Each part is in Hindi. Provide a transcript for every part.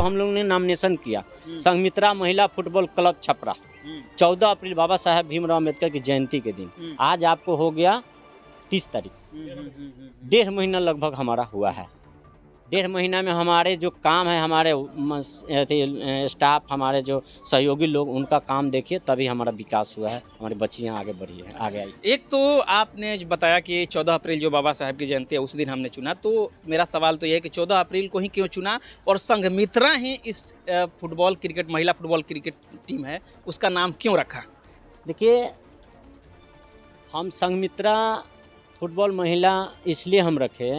हम लोगों ने नॉमिनेशन किया संघमित्रा महिला फुटबॉल क्लब छपरा 14 अप्रैल बाबा साहेब भीमराव अम्बेडकर की जयंती के दिन। आज आपको हो गया 30 तारीख। 1.5 महीना लगभग हमारा हुआ है। 1.5 महीना में हमारे जो काम है, हमारे स्टाफ, हमारे जो सहयोगी लोग, उनका काम देखिए, तभी हमारा विकास हुआ है, हमारी बच्चियाँ आगे बढ़ी है, आगे आई। एक तो आपने बताया कि 14 अप्रैल जो बाबा साहब की जयंती है उस दिन हमने चुना, तो मेरा सवाल तो ये है कि 14 अप्रैल को ही क्यों चुना और संघमित्रा ही इस फुटबॉल क्रिकेट, महिला फुटबॉल क्रिकेट टीम है, उसका नाम क्यों रखा? देखिए, हम संघमित्रा फुटबॉल महिला इसलिए हम रखे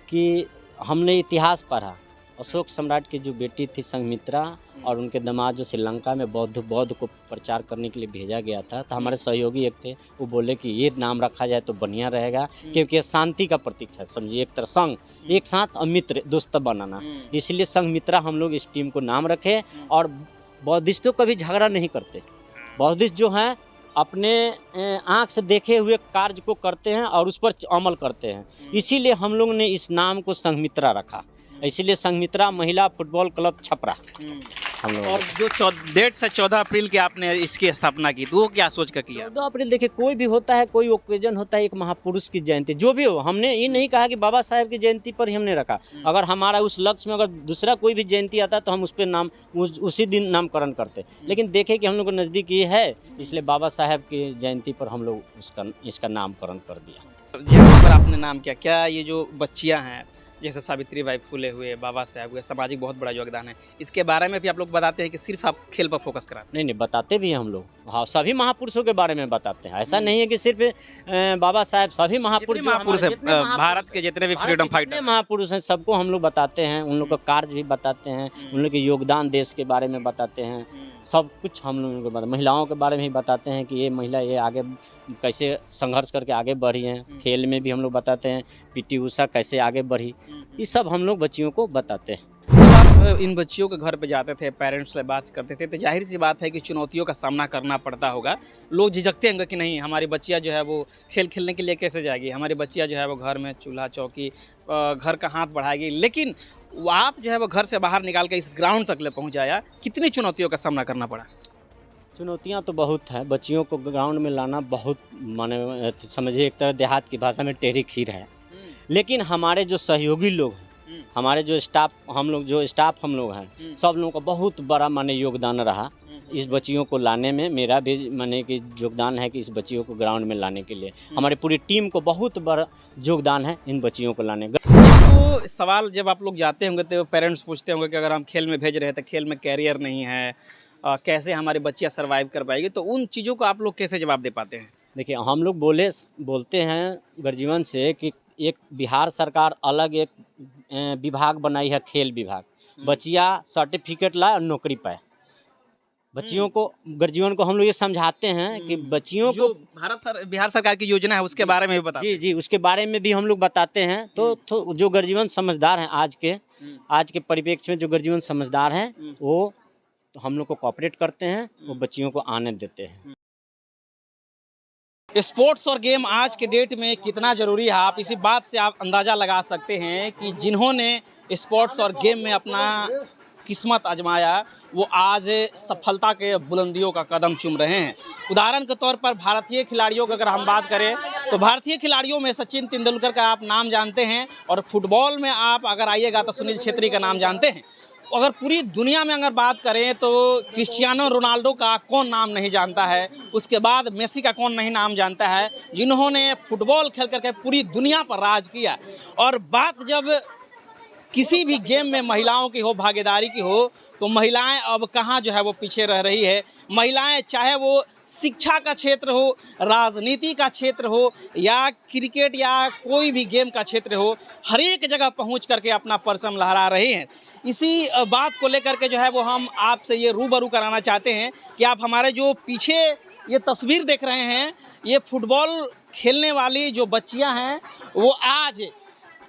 कि हमने इतिहास पढ़ा। अशोक सम्राट की जो बेटी थी संघमित्रा और उनके दामाद जो श्रीलंका में बौद्ध को प्रचार करने के लिए भेजा गया था, तो हमारे सहयोगी एक थे, वो बोले कि ये नाम रखा जाए तो बढ़िया रहेगा, क्योंकि ये शांति का प्रतीक है। समझिए, एक तरह संघ, एक साथ, और मित्र, दोस्त बनाना, इसलिए संघमित्रा हम लोग इस टीम को नाम रखे। और बौद्धिस्टों कभी झगड़ा नहीं करते। बौद्धिस्ट जो हैं अपने आँख से देखे हुए कार्य को करते हैं और उस पर अमल करते हैं, इसीलिए हम लोग ने इस नाम को संघमित्रा रखा। इसीलिए संघमित्रा महिला फुटबॉल क्लब छपरा हम लोग। और जो डेट से 14 अप्रैल की आपने इसकी स्थापना की, तो वो क्या सोच कर किया? 14 अप्रैल देखिए, कोई भी होता है, कोई ओकेजन होता है, एक महापुरुष की जयंती जो भी हो, हमने ये नहीं कहा कि बाबा साहेब की जयंती पर ही हमने रखा। अगर हमारा उस लक्ष्य में अगर दूसरा कोई भी जयंती आता तो हम उस पर नाम उसी दिन नामकरण करते, लेकिन देखे कि हम लोग को नज़दीक ये है, इसलिए बाबा साहेब की जयंती पर हम लोग इसका नामकरण कर दिया। यहाँ पर आपने नाम किया, क्या ये जो बच्चियाँ हैं जैसे सावित्री बाई फुले हुए, बाबा साहब हुए, सामाजिक बहुत बड़ा योगदान है, इसके बारे में भी आप लोग बताते हैं कि सिर्फ आप खेल पर फोकस कराते हैं? नहीं, बताते भी हैं हम लोग। हाँ, सभी महापुरुषों के बारे में बताते हैं। ऐसा नहीं है कि सिर्फ बाबा साहेब, सभी महापुरुष है भारत के जितने भी फ्रीडम फाइटर महापुरुष हैं, सबको हम लोग बताते हैं। उन लोग का कार्य भी बताते हैं, उन लोग के योगदान देश के बारे में बताते हैं, सब कुछ हम लोगों के बारे में। महिलाओं के बारे में भी बताते हैं कि ये महिला ये आगे कैसे संघर्ष करके आगे बढ़ी हैं। खेल में भी हम लोग बताते हैं, पीटी उषा कैसे आगे बढ़ी, ये सब हम लोग बच्चियों को बताते हैं। जब आप इन बच्चियों के घर पे जाते थे, पेरेंट्स से बात करते थे, तो जाहिर सी बात है कि चुनौतियों का सामना करना पड़ता होगा। लोग झिझकते होंगे कि नहीं, हमारी बच्चियाँ जो है वो खेल खेलने के लिए कैसे जाएगी, हमारी बच्चियाँ जो है वो घर में चूल्हा चौकी घर का हाथ बढ़ाएगी, लेकिन आप जो है वो घर से बाहर निकाल के इस ग्राउंड तक ले पहुँचाया। कितनी चुनौतियों का सामना करना पड़ा? चुनौतियाँ तो बहुत हैं। बच्चियों को ग्राउंड में लाना बहुत, माने समझिए एक तरह देहात की भाषा में टेढ़ी खीर है। लेकिन हमारे जो सहयोगी लोग हैं, हमारे जो स्टाफ हम लोग हैं, सब लोगों का बहुत बड़ा माने योगदान रहा इस बच्चियों को लाने में। मेरा भी माने कि योगदान है कि इस बच्चियों को ग्राउंड में लाने के लिए हमारी पूरी टीम को बहुत बड़ा योगदान है इन बच्चियों को लाने का। तो सवाल जब आप लोग जाते होंगे तो पेरेंट्स पूछते होंगे कि अगर हम खेल में भेज रहे हैं तो खेल में कैरियर नहीं है, कैसे हमारी बच्चियाँ सर्वाइव कर पाएगी, तो उन चीज़ों को आप लोग कैसे जवाब दे पाते हैं? देखिए, हम लोग बोलते हैं गर्जीवन से कि एक बिहार सरकार अलग एक विभाग बनाई है, खेल विभाग। बच्चियाँ सर्टिफिकेट लाए और नौकरी पाए। बच्चियों को, गर्जीवन को हम लोग ये समझाते हैं कि बच्चियों को बिहार सरकार की योजना है उसके बारे में भी बताते हैं। जी, उसके बारे में भी हम लोग बताते हैं। तो जो गर्जीवन समझदार हैं, आज के परिप्रेक्ष्य में जो गर्जीवन समझदार हैं, वो तो हम लोग को कोऑपरेट करते हैं, वो बच्चियों को आने देते हैं। स्पोर्ट्स और गेम आज के डेट में कितना ज़रूरी है, आप इसी बात से आप अंदाज़ा लगा सकते हैं कि जिन्होंने स्पोर्ट्स और गेम में अपना किस्मत आजमाया, वो आज सफलता के बुलंदियों का कदम चूम रहे हैं। उदाहरण के तौर पर भारतीय खिलाड़ियों की अगर हम बात करें तो भारतीय खिलाड़ियों में सचिन तेंदुलकर का आप नाम जानते हैं, और फुटबॉल में आप अगर आइएगा तो सुनील छेत्री का नाम जानते हैं। अगर पूरी दुनिया में अगर बात करें तो क्रिस्टियानो रोनाल्डो का कौन नाम नहीं जानता है, उसके बाद मेसी का कौन नहीं नाम जानता है, जिन्होंने फुटबॉल खेल करके पूरी दुनिया पर राज किया। और बात जब किसी भी गेम में महिलाओं की हो, भागीदारी की हो, तो महिलाएं अब कहाँ जो है वो पीछे रह रही है। महिलाएं चाहे वो शिक्षा का क्षेत्र हो, राजनीति का क्षेत्र हो, या क्रिकेट या कोई भी गेम का क्षेत्र हो, हर एक जगह पहुंच करके अपना परचम लहरा रहे हैं। इसी बात को लेकर के जो है वो हम आपसे ये रूबरू कराना चाहते हैं कि आप हमारे जो पीछे ये तस्वीर देख रहे हैं, ये फुटबॉल खेलने वाली जो बच्चियां हैं वो आज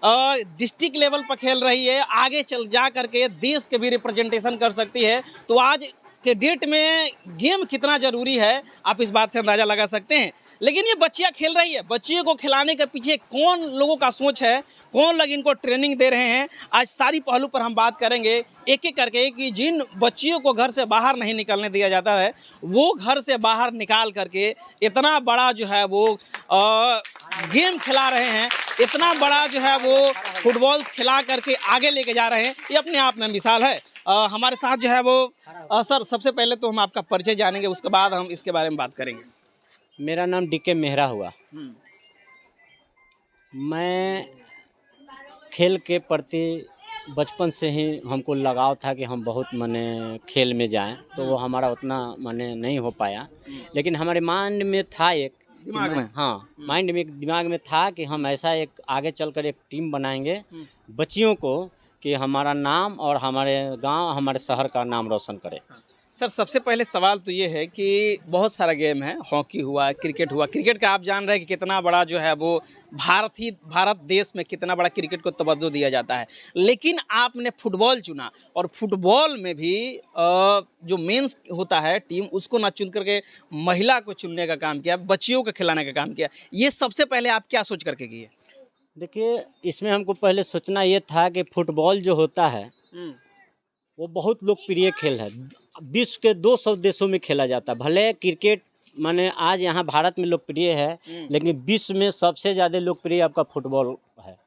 डिस्ट्रिक्ट लेवल पर खेल रही है, आगे चल जा करके देश के भी रिप्रेजेंटेशन कर सकती है। तो आज के डेट में गेम कितना ज़रूरी है, आप इस बात से अंदाज़ा लगा सकते हैं। लेकिन ये बच्चियाँ खेल रही है, बच्चियों को खिलाने के पीछे कौन लोगों का सोच है, कौन लोग इनको ट्रेनिंग दे रहे हैं, आज सारी पहलू पर हम बात करेंगे एक एक करके कि जिन बच्चियों को घर से बाहर नहीं निकलने दिया जाता है, वो घर से बाहर निकाल करके इतना बड़ा जो है वो गेम खिला रहे हैं, इतना बड़ा जो है वो फुटबॉल खिला करके आगे लेके जा रहे हैं, ये अपने आप में मिसाल है। हमारे साथ जो है वो सर, सबसे पहले तो हम आपका परिचय जानेंगे, उसके बाद हम इसके बारे में बात करेंगे। मेरा नाम डीके मेहरा हुआ। मैं खेल के प्रति बचपन से ही हमको लगाव था कि हम बहुत माने खेल में जाएं, तो वो हमारा उतना माने नहीं हो पाया। लेकिन हमारे माइंड में था एक दिमाग में? हाँ, माइंड में दिमाग में था कि हम ऐसा एक आगे चलकर एक टीम बनाएंगे बच्चियों को, कि हमारा नाम और हमारे गांव, हमारे शहर का नाम रोशन करे। सर, सबसे पहले सवाल तो ये है कि बहुत सारा गेम है, हॉकी हुआ, क्रिकेट हुआ। क्रिकेट का आप जान रहे हैं कि कितना बड़ा जो है वो भारत देश में कितना बड़ा क्रिकेट को तवज्जो दिया जाता है। लेकिन आपने फुटबॉल चुना, और फुटबॉल में भी जो मेंस होता है टीम, उसको ना चुन करके महिला को चुनने का काम किया, बच्चियों को खिलाने का काम किया। ये सबसे पहले आप क्या सोच करके किए? देखिए, इसमें हमको पहले सोचना ये था कि फुटबॉल जो होता है वो बहुत लोकप्रिय खेल है। विश्व के 200 देशों में खेला जाता है। भले क्रिकेट माने आज यहाँ भारत में लोकप्रिय है, लेकिन विश्व में सबसे ज़्यादा लोकप्रिय आपका फुटबॉल है।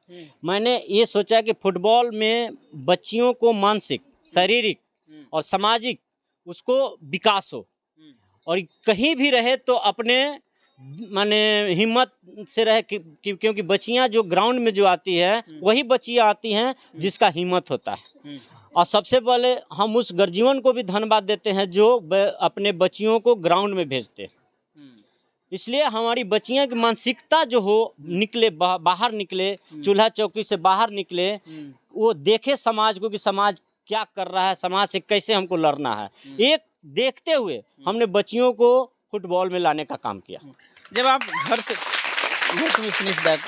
मैंने ये सोचा कि फुटबॉल में बच्चियों को मानसिक, शारीरिक और सामाजिक उसको विकास हो, और कहीं भी रहे तो अपने माने हिम्मत से रहे क्योंकि बच्चियाँ जो ग्राउंड में जो आती है वही बच्चियाँ आती हैं जिसका हिम्मत होता है। और सबसे पहले हम उस गर्जीवन को भी धन्यवाद देते हैं जो अपने बच्चियों को ग्राउंड में भेजते हैं। इसलिए हमारी बच्चियां की मानसिकता जो हो निकले, बाहर निकले, चूल्हा चौकी से बाहर निकले, वो देखे समाज को कि समाज क्या कर रहा है, समाज से कैसे हमको लड़ना है। एक देखते हुए हमने बच्चियों को फुटबॉल में लाने का काम किया। जब आप घर से finish that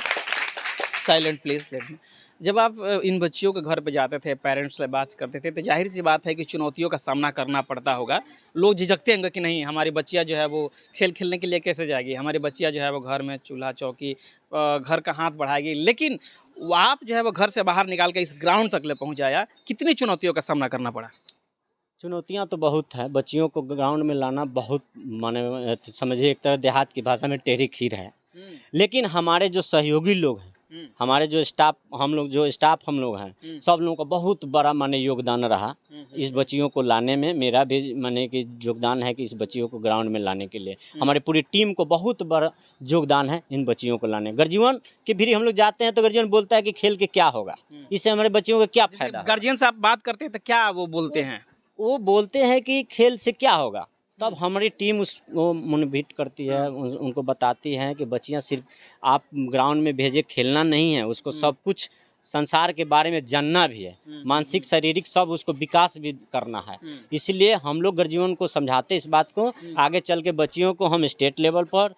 silent please let me जब आप इन बच्चियों के घर पे जाते थे, पेरेंट्स से बात करते थे, तो जाहिर सी बात है कि चुनौतियों का सामना करना पड़ता होगा। लोग झिझकते होंगे कि नहीं, हमारी बच्चियाँ जो है वो खेल खेलने के लिए कैसे जाएगी, हमारी बच्चियाँ जो है वो घर में चूल्हा चौकी घर का हाथ बढ़ाएगी। लेकिन आप जो है वो घर से बाहर निकाल के इस ग्राउंड तक ले पहुँचाया, कितनी चुनौतियों का सामना करना पड़ा? चुनौतियां तो बहुत है। बच्चियों को ग्राउंड में लाना बहुत माने समझिए एक तरह देहात की भाषा में टेढ़ी खीर है। लेकिन हमारे जो सहयोगी लोग हैं, हमारे जो स्टाफ हम लोग हैं, सब लोगों का बहुत बड़ा माने योगदान रहा इस बच्चियों को लाने में। मेरा भी माने कि योगदान है कि इस बच्चियों को ग्राउंड में लाने के लिए हमारी पूरी टीम को बहुत बड़ा योगदान है इन बच्चियों को लाने। गर्जीवन के भी हम लोग जाते हैं तो गर्जीवन बोलता है कि खेल के क्या होगा, इससे हमारे बच्चियों को क्या फायदा। गार्जियन से आप बात करते हैं तो क्या वो बोलते हैं? वो बोलते हैं कि खेल से क्या होगा। तब हमारी टीम उसको मोटिवेट करती है, उनको बताती है कि बच्चियां सिर्फ आप ग्राउंड में भेजे खेलना नहीं है, उसको सब कुछ संसार के बारे में जानना भी है, मानसिक शारीरिक सब उसको विकास भी करना है। इसलिए हम लोग गर्जीवन को समझाते इस बात को। आगे चल के बच्चियों को हम स्टेट लेवल पर,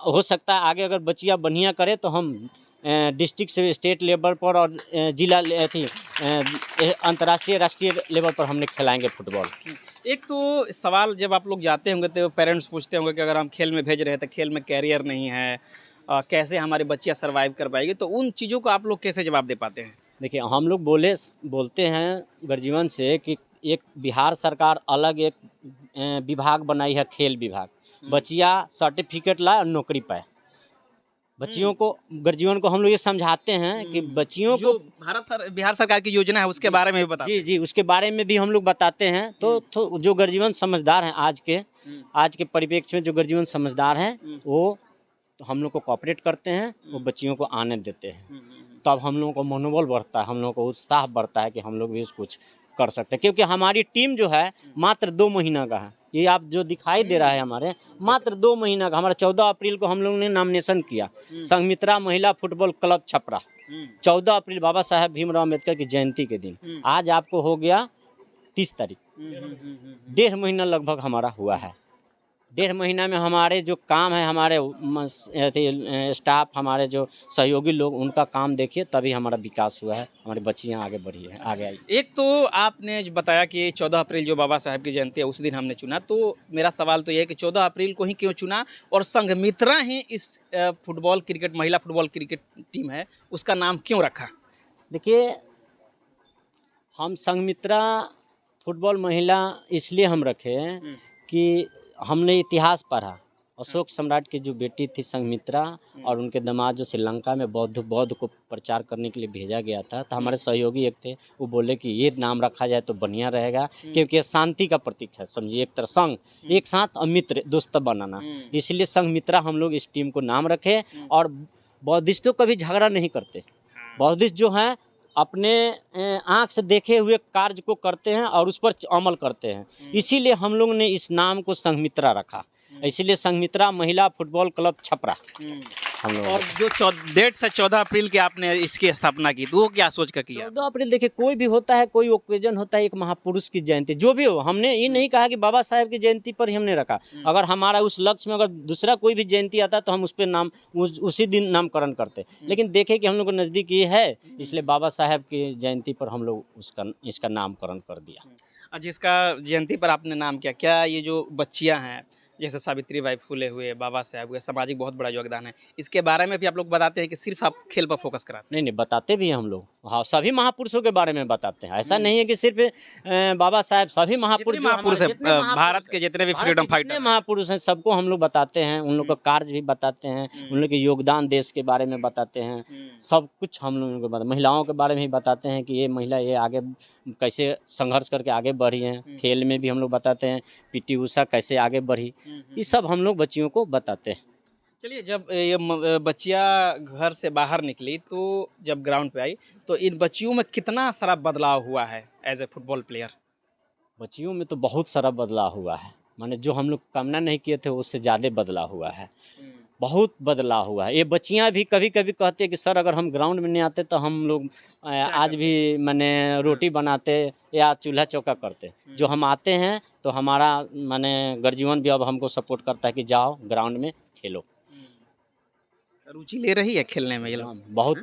हो सकता है आगे अगर बच्चियां बढ़िया करे तो हम डिस्ट्रिक्ट से स्टेट लेवल पर और जिला अंतर्राष्ट्रीय राष्ट्रीय लेवल पर हमने खिलाएंगे फुटबॉल। एक तो सवाल जब आप लोग जाते होंगे तो पेरेंट्स पूछते होंगे कि अगर हम खेल में भेज रहे हैं तो खेल में कैरियर नहीं है, कैसे हमारी बच्चियाँ सर्वाइव कर पाएगी, तो उन चीज़ों को आप लोग कैसे जवाब दे पाते हैं? देखिए, हम लोग बोलते हैं गर्जीवन से कि एक बिहार सरकार अलग एक विभाग बनाई है, खेल विभाग। बच्चियाँ सर्टिफिकेट लाए और नौकरी पाए। बच्चियों को गर्जीवन को हम लोग ये समझाते हैं कि बच्चियों को बिहार सरकार की योजना है उसके बारे में भी बताते जी उसके बारे में भी हम लोग बताते हैं। तो जो गर्जीवन समझदार हैं आज के परिप्रेक्ष्य में, जो गर्जीवन समझदार हैं वो तो हम लोग को कोऑपरेट करते हैं, वो बच्चियों को आने देते हैं। तब हम लोगों को मनोबल बढ़ता है, हम लोगों को उत्साह बढ़ता है कि हम लोग भी कुछ कर सकते हैं। क्योंकि हमारी टीम जो है मात्र 2 महीना का है। ये आप जो दिखाई दे रहा है हमारे मात्र 2 महीना का। हमारा 14 अप्रैल को हम लोगों ने नामिनेशन किया संघमित्रा महिला फुटबॉल क्लब छपरा। 14 अप्रैल बाबा साहेब भीमराव अम्बेडकर की जयंती के दिन। आज आपको हो गया 30 तारीख। 1.5 महीना लगभग हमारा हुआ है। 1.5 महीना में हमारे जो काम है, हमारे स्टाफ, हमारे जो सहयोगी लोग, उनका काम देखिए, तभी हमारा विकास हुआ है, हमारी बच्चियाँ आगे बढ़ी है, आगे आई। एक तो आपने जो बताया कि 14 अप्रैल जो बाबा साहब की जयंती है उस दिन हमने चुना, तो मेरा सवाल तो ये है कि 14 अप्रैल को ही क्यों चुना, और संघमित्रा ही इस फुटबॉल क्रिकेट, महिला फुटबॉल क्रिकेट टीम है, उसका नाम क्यों रखा? देखिए, हम संघमित्रा फुटबॉल महिला इसलिए हम रखे हैं कि हमने इतिहास पढ़ा। अशोक सम्राट की जो बेटी थी संघमित्रा, और उनके दामाद जो श्रीलंका में बौद्ध को प्रचार करने के लिए भेजा गया था, तो हमारे सहयोगी एक थे, वो बोले कि ये नाम रखा जाए तो बढ़िया रहेगा, क्योंकि ये शांति का प्रतीक है। समझिए, एक तरह संघ, एक साथ, और मित्र, दोस्त बनाना, इसलिए संघमित्रा हम लोग इस टीम को नाम रखे। और बौद्धिस्टों कभी झगड़ा नहीं करते। बौद्धिस्ट जो हैं अपने आँख से देखे हुए कार्य को करते हैं और उस पर अमल करते हैं, इसीलिए हम लोग ने इस नाम को संघमित्रा रखा। इसीलिए संघमित्रा महिला फुटबॉल क्लब छपरा हम लोग। और जो डेट से 14 अप्रैल की आपने इसकी स्थापना की, तो वो क्या सोच कर किया? 14 अप्रैल देखिए, कोई भी होता है, कोई ओकेजन होता है, एक महापुरुष की जयंती जो भी हो, हमने ये नहीं कहा कि बाबा साहेब की जयंती पर ही हमने रखा। अगर हमारा उस लक्ष्य में अगर दूसरा कोई भी जयंती आता है तो हम उस पर नाम उसी दिन नामकरण करते, लेकिन देखे कि हम लोग को नज़दीक ये है, इसलिए बाबा साहेब की जयंती पर हम लोग इसका नामकरण कर दिया। जिसका जयंती पर आपने नाम किया, क्या ये जो बच्चियां हैं, जैसे सावित्रीबाई फुले हुए, बाबा साहब हुए, सामाजिक बहुत बड़ा योगदान है, इसके बारे में भी आप लोग बताते हैं कि सिर्फ आप खेल पर फोकस कराते नहीं, बताते भी हैं हम लोग। हाँ, सभी महापुरुषों के बारे में बताते हैं। ऐसा नहीं है कि सिर्फ बाबा साहेब, सभी महापुरुष हैं? महापुरुष है भारत के जितने भी फ्रीडम फाइटर महापुरुष हैं, सबको हम लोग बताते हैं। उन लोग का कार्य भी बताते हैं, उन लोग के योगदान देश के बारे में बताते हैं, सब कुछ हम लोगों को बताते। महिलाओं के बारे में भी बताते हैं कि ये महिला ये आगे कैसे संघर्ष करके आगे बढ़ी हैं। खेल में भी हम लोग बताते हैं, पीटी उषा कैसे आगे बढ़ी, ये सब हम लोग बच्चियों को बताते हैं। चलिए, जब ये बच्चियां घर से बाहर निकली, तो जब ग्राउंड पे आई, तो इन बच्चियों में कितना सारा बदलाव हुआ है एज ए फुटबॉल प्लेयर? बच्चियों में तो बहुत सारा बदलाव हुआ है, माने जो हम लोग कामना नहीं किए थे उससे ज़्यादा बदलाव हुआ है, बहुत बदलाव हुआ है। ये बच्चियां भी कभी कभी कहते हैं कि सर अगर हम ग्राउंड में नहीं आते तो हम लोग आज भी माने रोटी बनाते या चूल्हा चौका करते। जो हम आते हैं तो हमारा माने गर्जीवन भी अब हमको सपोर्ट करता है कि जाओ ग्राउंड में खेलो। रुचि ले रही है खेलने में ये लोग? बहुत